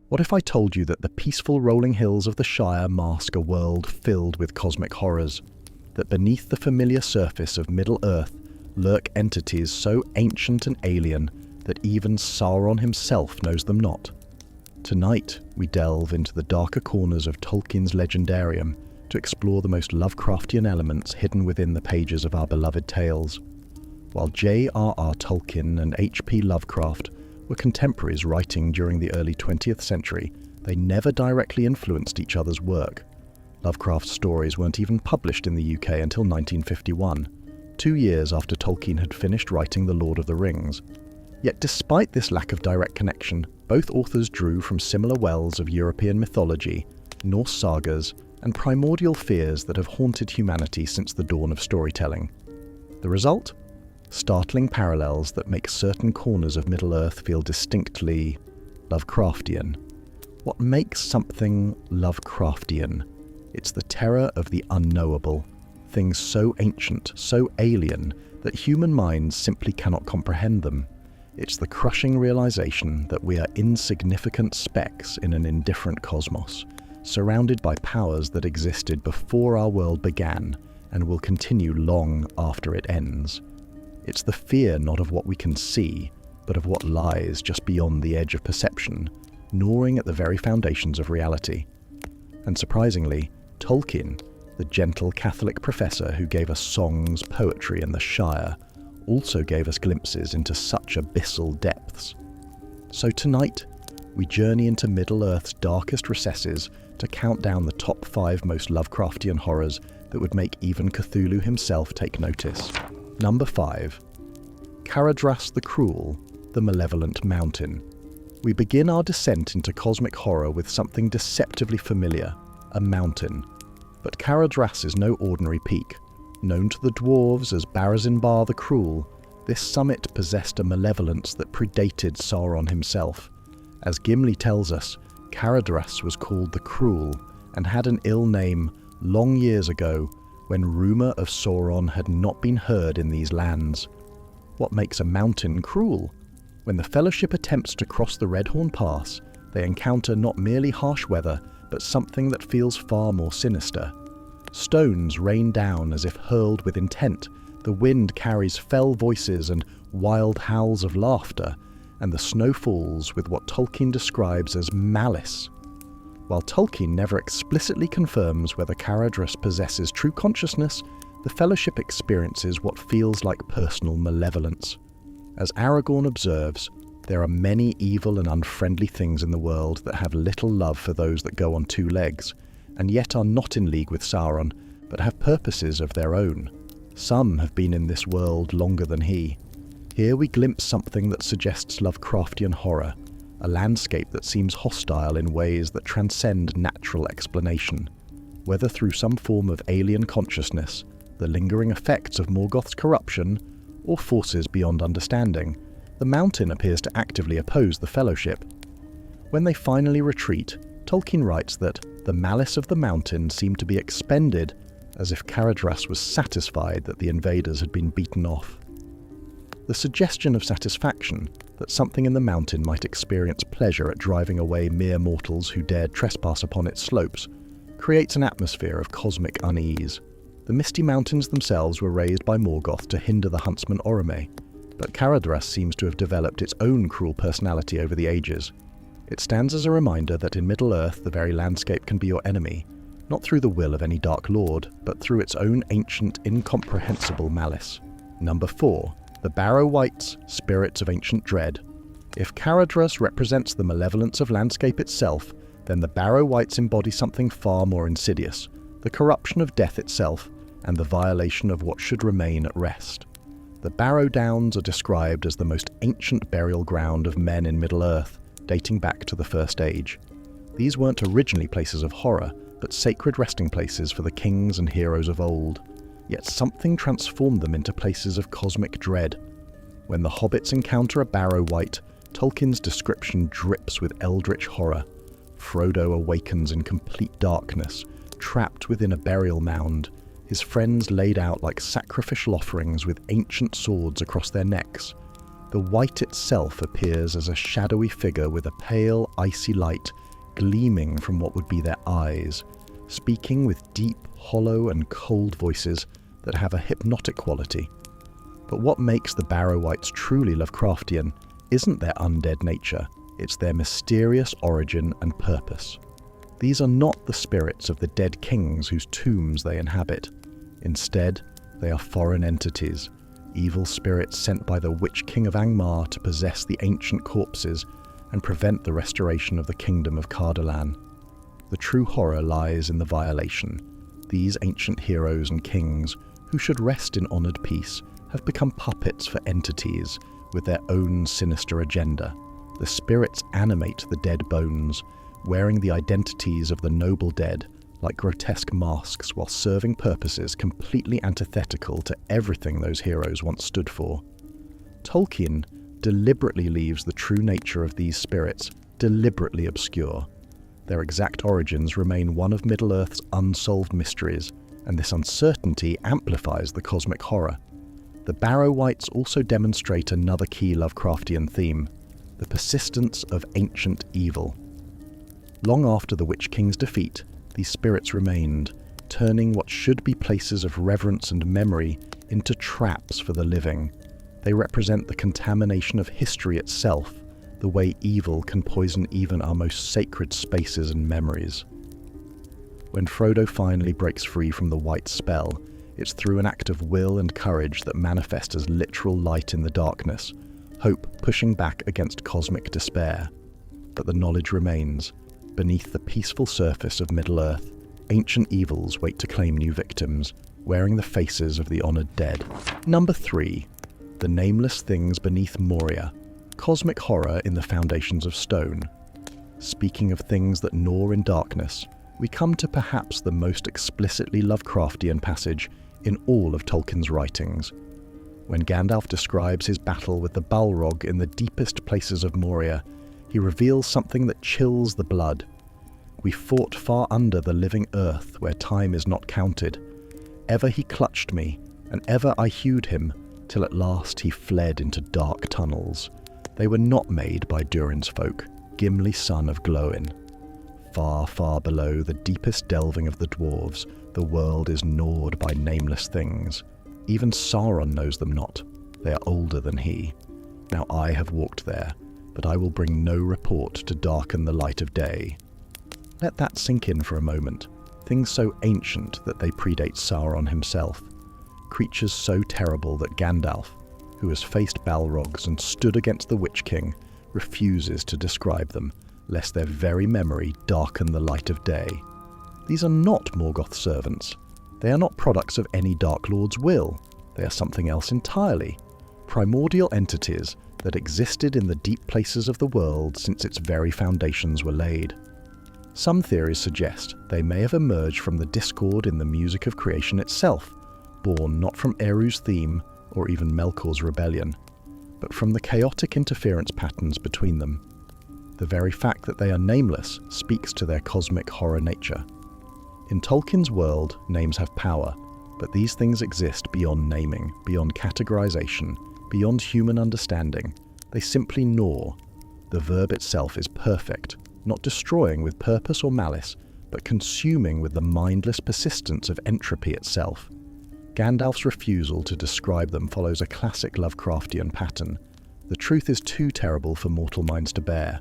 What if I told you that the peaceful rolling hills of the Shire mask a world filled with cosmic horrors? That beneath the familiar surface of Middle-earth lurk entities so ancient and alien that even Sauron himself knows them not? Tonight, we delve into the darker corners of Tolkien's legendarium to explore the most Lovecraftian elements hidden within the pages of our beloved tales. While J.R.R. Tolkien and H.P. Lovecraft were contemporaries writing during the early 20th century, they never directly influenced each other's work. Lovecraft's stories weren't even published in the UK until 1951, 2 years after Tolkien had finished writing The Lord of the Rings. Yet despite this lack of direct connection, both authors drew from similar wells of European mythology, Norse sagas, and primordial fears that have haunted humanity since the dawn of storytelling. The result? Startling parallels that make certain corners of Middle-earth feel distinctly Lovecraftian. What makes something Lovecraftian? It's the terror of the unknowable, things so ancient, so alien, that human minds simply cannot comprehend them. It's the crushing realization that we are insignificant specks in an indifferent cosmos, surrounded by powers that existed before our world began and will continue long after it ends. It's the fear not of what we can see, but of what lies just beyond the edge of perception, gnawing at the very foundations of reality. And surprisingly, Tolkien, the gentle Catholic professor who gave us songs, poetry, and the Shire, also gave us glimpses into such abyssal depths. So tonight, we journey into Middle-earth's darkest recesses to count down the top 5 most Lovecraftian horrors that would make even Cthulhu himself take notice. Number 5. Caradhras the Cruel, the Malevolent Mountain. We begin our descent into cosmic horror with something deceptively familiar, a mountain. But Caradhras is no ordinary peak. Known to the dwarves as Barrazinbar the Cruel, this summit possessed a malevolence that predated Sauron himself. As Gimli tells us, Caradhras was called the Cruel and had an ill name long years ago when rumour of Sauron had not been heard in these lands. What makes a mountain cruel? When the Fellowship attempts to cross the Redhorn Pass, they encounter not merely harsh weather, but something that feels far more sinister. Stones rain down as if hurled with intent, the wind carries fell voices and wild howls of laughter, and the snow falls with what Tolkien describes as malice. While Tolkien never explicitly confirms whether Caradhras possesses true consciousness, the Fellowship experiences what feels like personal malevolence. As Aragorn observes, there are many evil and unfriendly things in the world that have little love for those that go on 2 legs, and yet are not in league with Sauron, but have purposes of their own. Some have been in this world longer than he. Here we glimpse something that suggests Lovecraftian horror, a landscape that seems hostile in ways that transcend natural explanation. Whether through some form of alien consciousness, the lingering effects of Morgoth's corruption, or forces beyond understanding, the mountain appears to actively oppose the Fellowship. When they finally retreat, Tolkien writes that the malice of the mountain seemed to be expended as if Caradhras was satisfied that the invaders had been beaten off. The suggestion of satisfaction, that something in the mountain might experience pleasure at driving away mere mortals who dared trespass upon its slopes, creates an atmosphere of cosmic unease. The misty mountains themselves were raised by Morgoth to hinder the huntsman Orome, but Caradhras seems to have developed its own cruel personality over the ages. It stands as a reminder that in Middle-earth the very landscape can be your enemy, not through the will of any Dark Lord, but through its own ancient, incomprehensible malice. Number 4. The Barrow-wights, Spirits of Ancient Dread. If Caradhras represents the malevolence of landscape itself, then the Barrow-wights embody something far more insidious, the corruption of death itself, and the violation of what should remain at rest. The Barrow Downs are described as the most ancient burial ground of men in Middle-earth, dating back to the First Age. These weren't originally places of horror, but sacred resting places for the kings and heroes of old. Yet something transformed them into places of cosmic dread. When the hobbits encounter a Barrow-wight, Tolkien's description drips with eldritch horror. Frodo awakens in complete darkness, trapped within a burial mound, his friends laid out like sacrificial offerings with ancient swords across their necks. The white itself appears as a shadowy figure with a pale, icy light gleaming from what would be their eyes, speaking with deep, hollow and cold voices that have a hypnotic quality. But what makes the Barrow Wights truly Lovecraftian isn't their undead nature, it's their mysterious origin and purpose. These are not the spirits of the dead kings whose tombs they inhabit. Instead, they are foreign entities, evil spirits sent by the Witch King of Angmar to possess the ancient corpses and prevent the restoration of the kingdom of Cardolan. The true horror lies in the violation. These ancient heroes and kings, who should rest in honoured peace, have become puppets for entities with their own sinister agenda. The spirits animate the dead bones, wearing the identities of the noble dead like grotesque masks while serving purposes completely antithetical to everything those heroes once stood for. Tolkien deliberately leaves the true nature of these spirits deliberately obscure. Their exact origins remain one of Middle-earth's unsolved mysteries, and this uncertainty amplifies the cosmic horror. The Barrow Wights also demonstrate another key Lovecraftian theme, the persistence of ancient evil. Long after the Witch King's defeat, these spirits remained, turning what should be places of reverence and memory into traps for the living. They represent the contamination of history itself, the way evil can poison even our most sacred spaces and memories. When Frodo finally breaks free from the White spell, it's through an act of will and courage that manifests as literal light in the darkness, hope pushing back against cosmic despair. But the knowledge remains. Beneath the peaceful surface of Middle-earth, ancient evils wait to claim new victims, wearing the faces of the honoured dead. Number 3. The nameless things beneath Moria. Cosmic horror in the foundations of stone. Speaking of things that gnaw in darkness, we come to perhaps the most explicitly Lovecraftian passage in all of Tolkien's writings. When Gandalf describes his battle with the Balrog in the deepest places of Moria, he reveals something that chills the blood. We fought far under the living earth where time is not counted. Ever he clutched me, and ever I hewed him, till at last he fled into dark tunnels. They were not made by Durin's folk, Gimli son of Glóin. Far, far below the deepest delving of the dwarves, the world is gnawed by nameless things. Even Sauron knows them not. They are older than he. Now I have walked there, but I will bring no report to darken the light of day. Let that sink in for a moment. Things so ancient that they predate Sauron himself. Creatures so terrible that Gandalf, who has faced Balrogs and stood against the Witch King, refuses to describe them, lest their very memory darken the light of day. These are not Morgoth's servants. They are not products of any Dark Lord's will. They are something else entirely. Primordial entities that existed in the deep places of the world since its very foundations were laid. Some theories suggest they may have emerged from the discord in the music of creation itself, born not from Eru's theme or even Melkor's rebellion, but from the chaotic interference patterns between them. The very fact that they are nameless speaks to their cosmic horror nature. In Tolkien's world, names have power, but these things exist beyond naming, beyond categorization, beyond human understanding. They simply gnaw. The verb itself is perfect, not destroying with purpose or malice, but consuming with the mindless persistence of entropy itself. Gandalf's refusal to describe them follows a classic Lovecraftian pattern. The truth is too terrible for mortal minds to bear.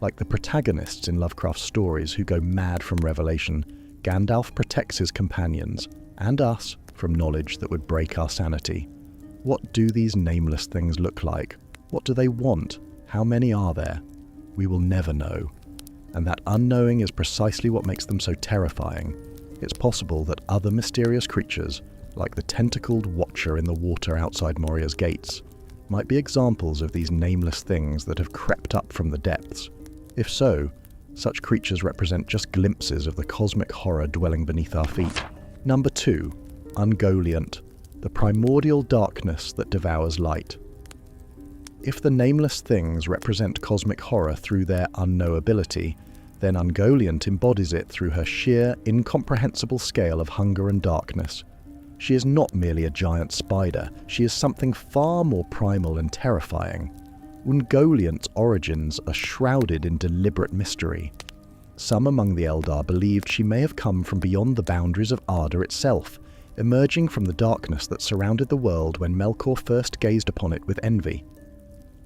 Like the protagonists in Lovecraft's stories who go mad from revelation, Gandalf protects his companions, and us, from knowledge that would break our sanity. What do these nameless things look like? What do they want? How many are there? We will never know. And that unknowing is precisely what makes them so terrifying. It's possible that other mysterious creatures, like the tentacled watcher in the water outside Moria's gates, might be examples of these nameless things that have crept up from the depths. If so, such creatures represent just glimpses of the cosmic horror dwelling beneath our feet. Number 2. Ungoliant, the primordial darkness that devours light. If the nameless things represent cosmic horror through their unknowability, then Ungoliant embodies it through her sheer, incomprehensible scale of hunger and darkness. She is not merely a giant spider, she is something far more primal and terrifying. Ungoliant's origins are shrouded in deliberate mystery. Some among the Eldar believed she may have come from beyond the boundaries of Arda itself, emerging from the darkness that surrounded the world when Melkor first gazed upon it with envy.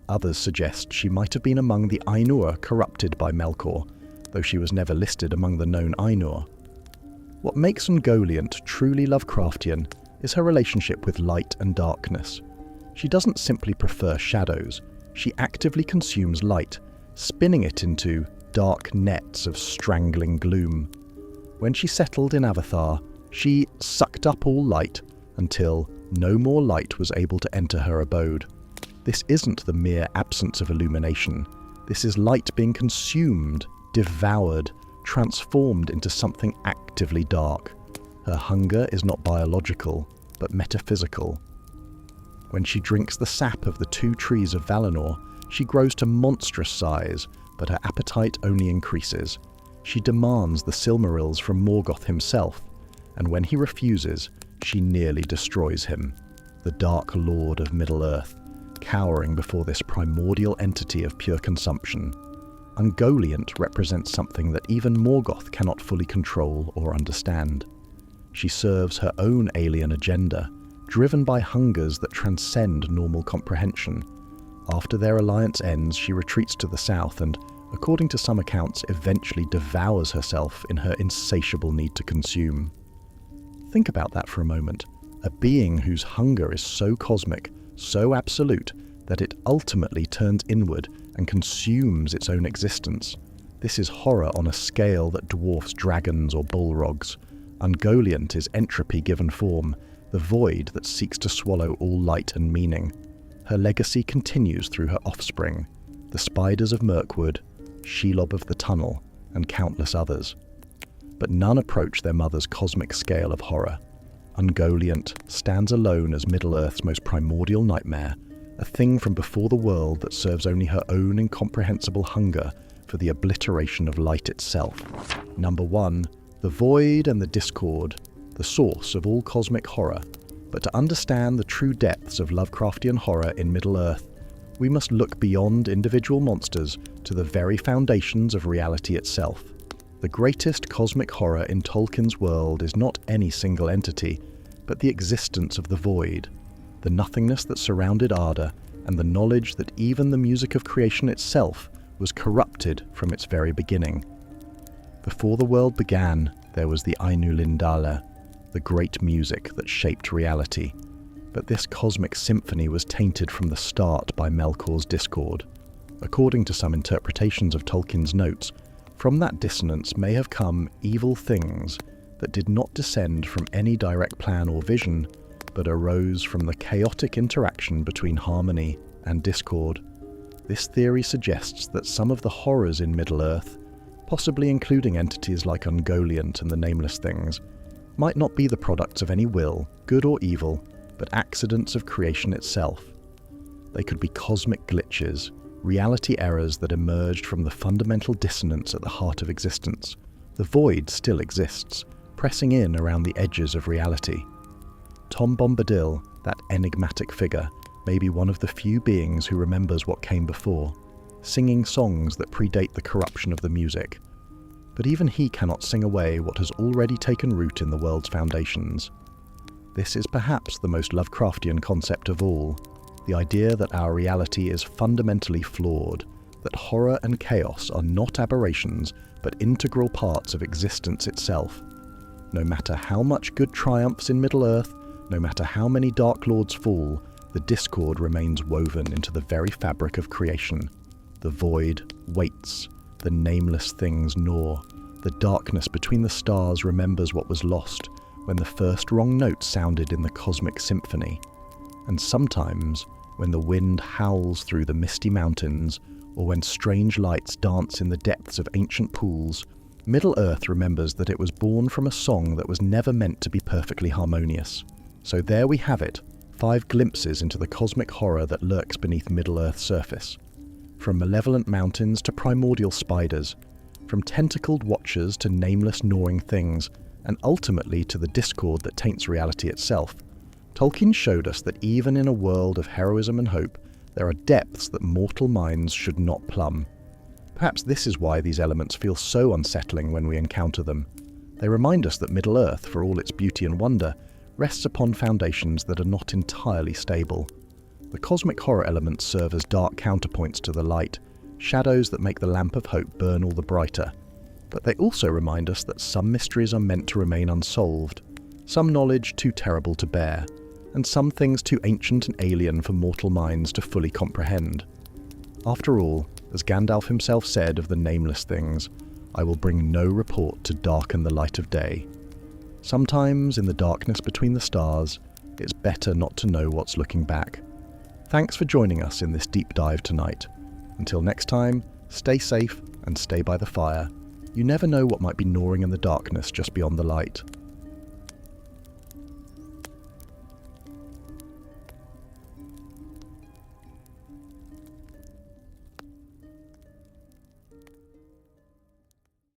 Others suggest she might have been among the Ainur corrupted by Melkor, though she was never listed among the known Ainur. What makes Ungoliant truly Lovecraftian is her relationship with light and darkness. She doesn't simply prefer shadows, she actively consumes light, spinning it into dark nets of strangling gloom. When she settled in Avathar, she sucked up all light until no more light was able to enter her abode. This isn't the mere absence of illumination. This is light being consumed, devoured, transformed into something actively dark. Her hunger is not biological, but metaphysical. When she drinks the sap of the 2 trees of Valinor, she grows to monstrous size, but her appetite only increases. She demands the Silmarils from Morgoth himself, and when he refuses, she nearly destroys him, the Dark Lord of Middle-earth, cowering before this primordial entity of pure consumption. Ungoliant represents something that even Morgoth cannot fully control or understand. She serves her own alien agenda, driven by hungers that transcend normal comprehension. After their alliance ends, she retreats to the south and, according to some accounts, eventually devours herself in her insatiable need to consume. Think about that for a moment. A being whose hunger is so cosmic, so absolute, that it ultimately turns inward and consumes its own existence. This is horror on a scale that dwarfs dragons or bullrogs. Ungoliant is entropy given form, the void that seeks to swallow all light and meaning. Her legacy continues through her offspring, the spiders of Mirkwood, Shelob of the Tunnel, and countless others. But none approach their mother's cosmic scale of horror. Ungoliant stands alone as Middle-earth's most primordial nightmare, a thing from before the world that serves only her own incomprehensible hunger for the obliteration of light itself. Number 1. The void and the discord, the source of all cosmic horror. But to understand the true depths of Lovecraftian horror in Middle-earth, we must look beyond individual monsters to the very foundations of reality itself. The greatest cosmic horror in Tolkien's world is not any single entity, but the existence of the void, the nothingness that surrounded Arda, and the knowledge that even the music of creation itself was corrupted from its very beginning. Before the world began, there was the Ainulindala, the great music that shaped reality. But this cosmic symphony was tainted from the start by Melkor's discord. According to some interpretations of Tolkien's notes, from that dissonance may have come evil things that did not descend from any direct plan or vision, but arose from the chaotic interaction between harmony and discord. This theory suggests that some of the horrors in Middle-earth, possibly including entities like Ungoliant and the Nameless Things, might not be the products of any will, good or evil, but accidents of creation itself. They could be cosmic glitches, reality errors that emerged from the fundamental dissonance at the heart of existence. The void still exists, pressing in around the edges of reality. Tom Bombadil, that enigmatic figure, may be one of the few beings who remembers what came before, singing songs that predate the corruption of the music. But even he cannot sing away what has already taken root in the world's foundations. This is perhaps the most Lovecraftian concept of all, the idea that our reality is fundamentally flawed, that horror and chaos are not aberrations, but integral parts of existence itself. No matter how much good triumphs in Middle-earth, no matter how many Dark Lords fall, the discord remains woven into the very fabric of creation. The void waits, the nameless things gnaw, the darkness between the stars remembers what was lost when the first wrong note sounded in the cosmic symphony. And sometimes, when the wind howls through the misty mountains, or when strange lights dance in the depths of ancient pools, Middle-earth remembers that it was born from a song that was never meant to be perfectly harmonious. So there we have it, 5 glimpses into the cosmic horror that lurks beneath Middle-earth's surface. From malevolent mountains to primordial spiders, from tentacled watchers to nameless gnawing things, and ultimately to the discord that taints reality itself, Tolkien showed us that even in a world of heroism and hope, there are depths that mortal minds should not plumb. Perhaps this is why these elements feel so unsettling when we encounter them. They remind us that Middle-earth, for all its beauty and wonder, rests upon foundations that are not entirely stable. The cosmic horror elements serve as dark counterpoints to the light, shadows that make the lamp of hope burn all the brighter. But they also remind us that some mysteries are meant to remain unsolved, some knowledge too terrible to bear, and some things too ancient and alien for mortal minds to fully comprehend. After all, as Gandalf himself said of the nameless things, "I will bring no report to darken the light of day." Sometimes, in the darkness between the stars, it's better not to know what's looking back. Thanks for joining us in this deep dive tonight. Until next time, stay safe and stay by the fire. You never know what might be gnawing in the darkness just beyond the light.